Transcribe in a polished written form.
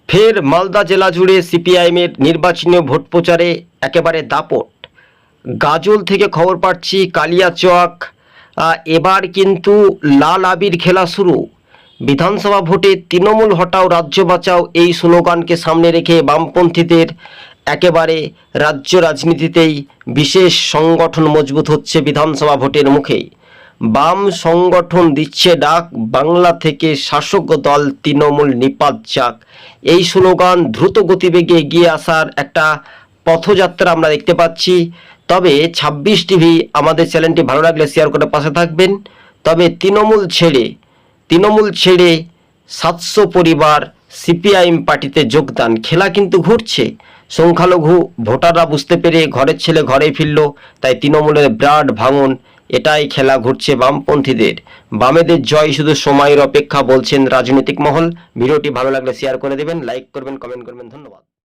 ফের মালদা জেলা জুড়ে সিপিআইএমের নির্বাচনী ভোট প্রচারে একেবারে দাপট। গাজল থেকে খবর পাচ্ছি কালিয়াচক এবার কিন্তু লাল আবির খেলা শুরু। বিধানসভা ভোটে তৃণমূল হটাও রাজ্য বাঁচাও এই স্লোগানকে সামনে রেখে বামপন্থীদের একেবারে রাজ্য রাজনীতিতেই বিশেষ সংগঠন মজবুত হচ্ছে বিধানসভা ভোটের মুখেই। বাম সংগঠন দিচ্ছে ডাক, বাংলা থেকে শাসক দল তৃণমূল নিপাত যাক, এই স্লোগান দ্রুত গতিবেগে এগিয়ে আসার একটা পথযাত্রা আমরা দেখতে পাচ্ছি। তবে 26 টিভি আমাদের চ্যানেলটি ভালো লাগলে শেয়ার করে পাশে থাকবেন। তবে তৃণমূল ছেড়ে 700 পরিবার সিপিআইএম পার্টিতে যোগদান, খেলা কিন্তু ঘুরছে। সংখ্যালঘু ভোটাররা বুঝতে পেরে ঘরের ছেলে ঘরে ফিরল, তাই তৃণমূলের বিরাট ভাঙন, এটাই খেলা ঘুরছে বামপন্থীদের। বামেদের জয় শুধু সময়ের অপেক্ষা বলছেন রাজনৈতিক মহল। ভিডিওটি ভালো লাগলে শেয়ার করে দেবেন, লাইক করবেন, কমেন্ট করবেন। ধন্যবাদ।